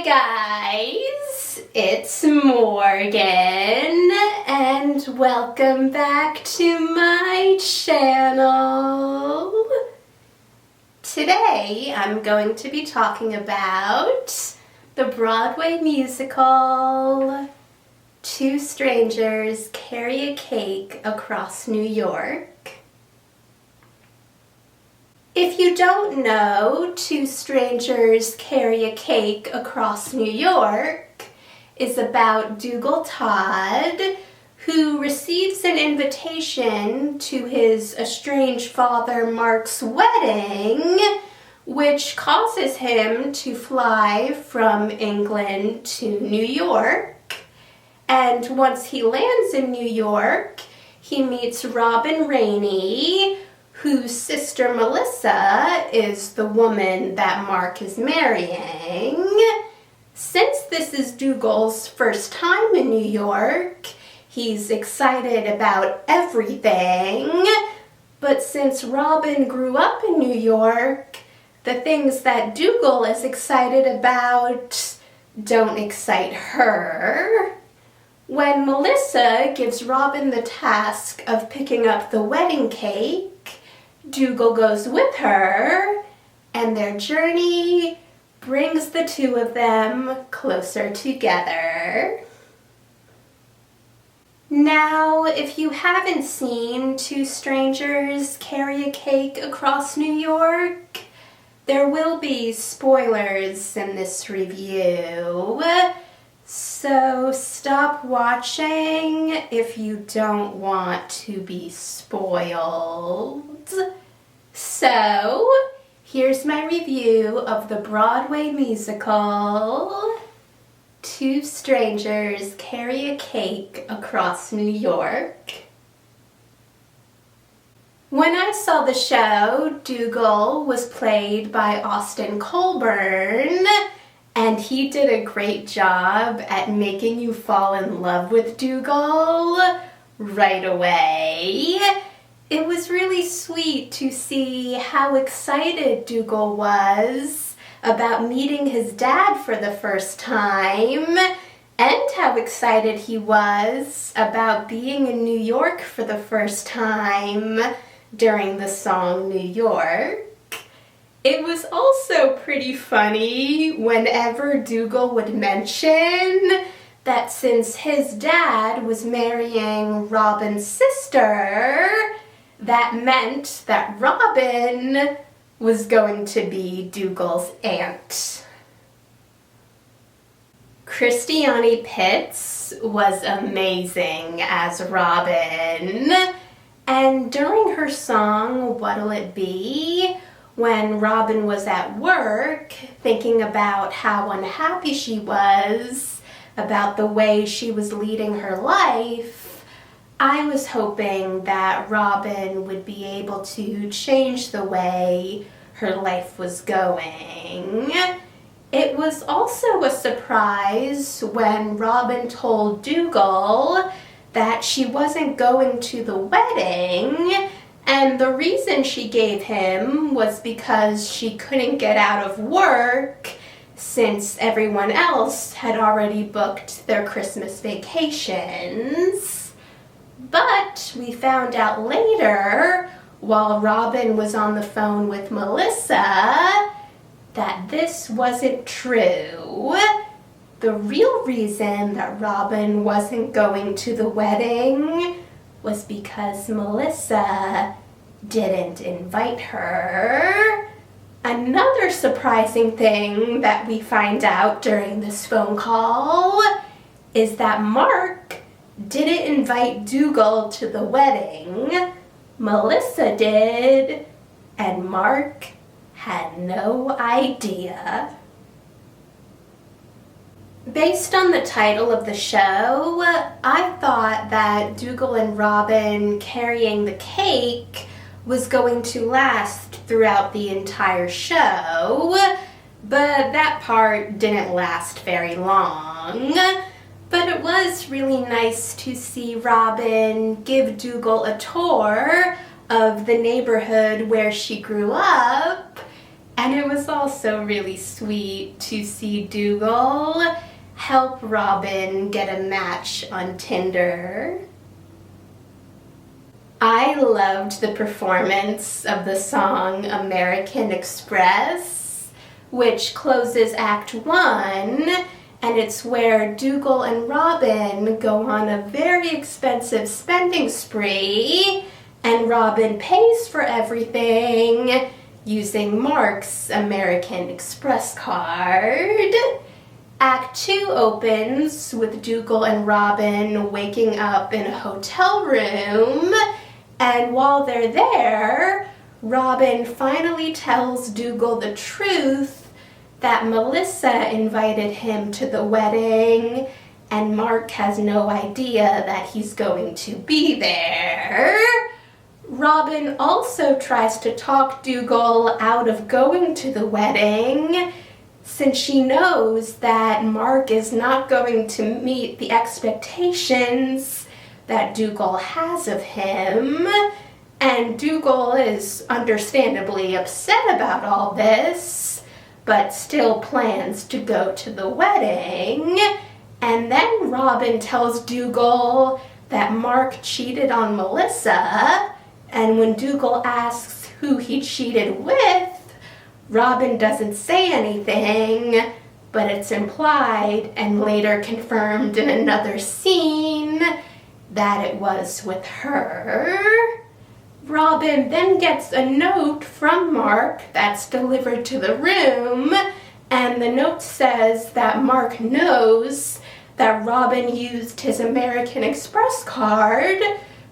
guys, it's Morgan and welcome back to my channel. Today I'm going to be talking about the Broadway musical Two Strangers Carry a Cake Across New York. If you don't know, Two Strangers Carry a Cake Across New York is about Dougal Todd, who receives an invitation to his estranged father Mark's wedding, which causes him to fly from England to New York. And once he lands in New York, he meets Robin Rainey, whose sister Melissa is the woman that Mark is marrying. Since this is Dougal's first time in New York, he's excited about everything. But since Robin grew up in New York, the things that Dougal is excited about don't excite her. When Melissa gives Robin the task of picking up the wedding cake, Dougal goes with her, and their journey brings the two of them closer together. Now, if you haven't seen Two Strangers Carry a Cake Across New York, there will be spoilers in this review, so stop watching if you don't want to be spoiled. So, here's my review of the Broadway musical Two Strangers Carry a Cake Across New York. When I saw the show, Dougal was played by Austin Colburn, and he did a great job at making you fall in love with Dougal right away. It was really sweet to see how excited Dougal was about meeting his dad for the first time, and how excited he was about being in New York for the first time during the song New York. It was also pretty funny whenever Dougal would mention that since his dad was marrying Robin's sister, that meant that Robin was going to be Dougal's aunt. Christiane Pitts was amazing as Robin, and during her song What'll It Be, when Robin was at work thinking about how unhappy she was about the way she was leading her life, I was hoping that Robin would be able to change the way her life was going. It was also a surprise when Robin told Dougal that she wasn't going to the wedding, and the reason she gave him was because she couldn't get out of work since everyone else had already booked their Christmas vacations. But we found out later, while Robin was on the phone with Melissa, that this wasn't true. The real reason that Robin wasn't going to the wedding was because Melissa didn't invite her. Another surprising thing that we find out during this phone call is that Mark didn't invite Dougal to the wedding. Melissa did, and Mark had no idea. Based on the title of the show, I thought that Dougal and Robin carrying the cake was going to last throughout the entire show, but that part didn't last very long. But it was really nice to see Robin give Dougal a tour of the neighborhood where she grew up, And it was also really sweet to see Dougal help Robin get a match on Tinder. I loved the performance of the song American Express, which closes Act 1, and it's where Dougal and Robin go on a very expensive spending spree, and Robin pays for everything using Mark's American Express card. Act 2 opens with Dougal and Robin waking up in a hotel room, and while they're there, Robin finally tells Dougal the truth that Melissa invited him to the wedding, and Mark has no idea that he's going to be there. Robin also tries to talk Dougal out of going to the wedding, since she knows that Mark is not going to meet the expectations that Dougal has of him, and Dougal is understandably upset about all this, but still plans to go to the wedding. And then Robin tells Dougal that Mark cheated on Melissa, and when Dougal asks who he cheated with, Robin doesn't say anything, but it's implied and later confirmed in another scene that it was with her. Robin then gets a note from Mark that's delivered to the room, and the note says that Mark knows that Robin used his American Express card,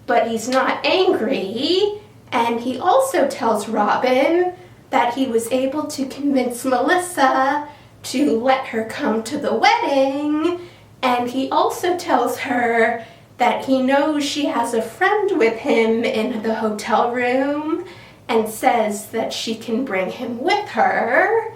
but he's not angry, and he also tells Robin that he was able to convince Melissa to let her come to the wedding, and he also tells her that he knows she has a friend with him in the hotel room and says that she can bring him with her.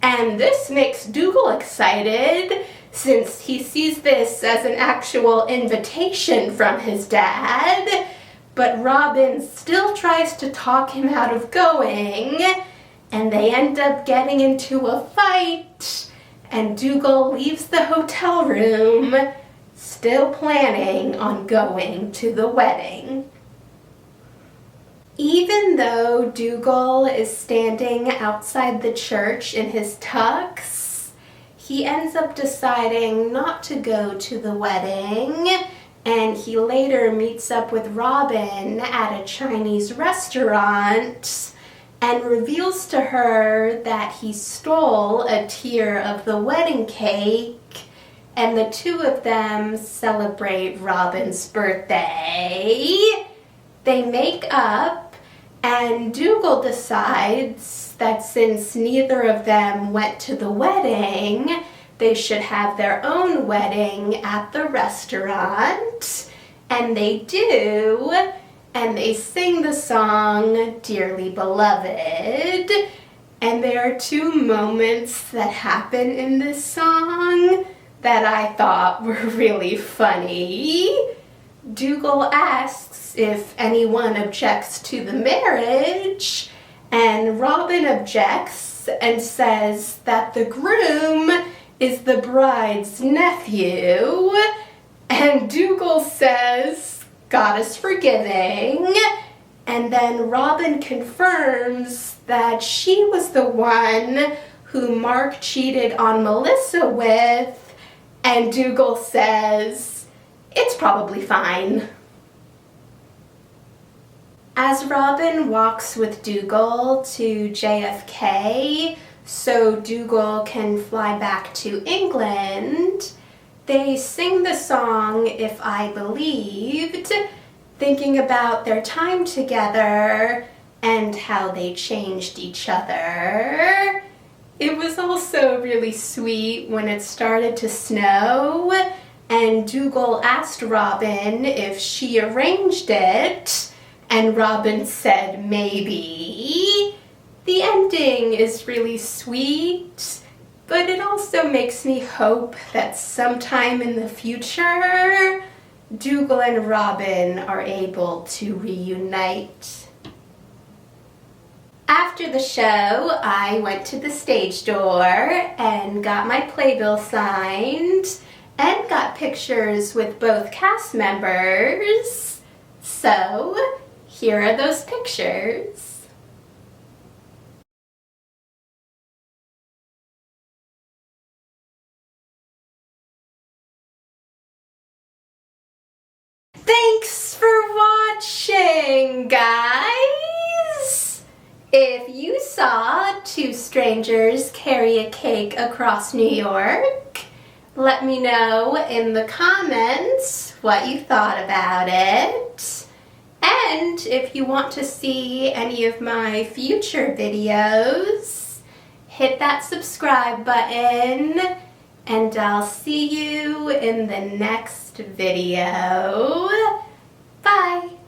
And this makes Dougal excited, since he sees this as an actual invitation from his dad, but Robin still tries to talk him out of going, and they end up getting into a fight, and Dougal leaves the hotel room, still planning on going to the wedding. Even though Dougal is standing outside the church in his tux, he ends up deciding not to go to the wedding, and he later meets up with Robin at a Chinese restaurant and reveals to her that he stole a tier of the wedding cake, and the two of them celebrate Robin's birthday. They make up, and Dougal decides that since neither of them went to the wedding, they should have their own wedding at the restaurant. And they do, and they sing the song Dearly Beloved. And there are two moments that happen in this song that I thought were really funny. Dougal asks if anyone objects to the marriage, and Robin objects and says that the groom is the bride's nephew, and Dougal says, God is forgiving, and then Robin confirms that she was the one who Mark cheated on Melissa with, and Dougal says, it's probably fine. As Robin walks with Dougal to JFK so Dougal can fly back to England, they sing the song If I Believed, thinking about their time together and how they changed each other. It was also really sweet when it started to snow, and Dougal asked Robin if she arranged it, and Robin said maybe. The ending is really sweet, but it also makes me hope that sometime in the future, Dougal and Robin are able to reunite. After the show, I went to the stage door and got my playbill signed and got pictures with both cast members. So, here are those pictures. Thanks for watching, guys! If you saw two strangers carry a cake across New York, let me know in the comments what you thought about it. And if you want to see any of my future videos, hit that subscribe button, and I'll see you in the next video. Bye!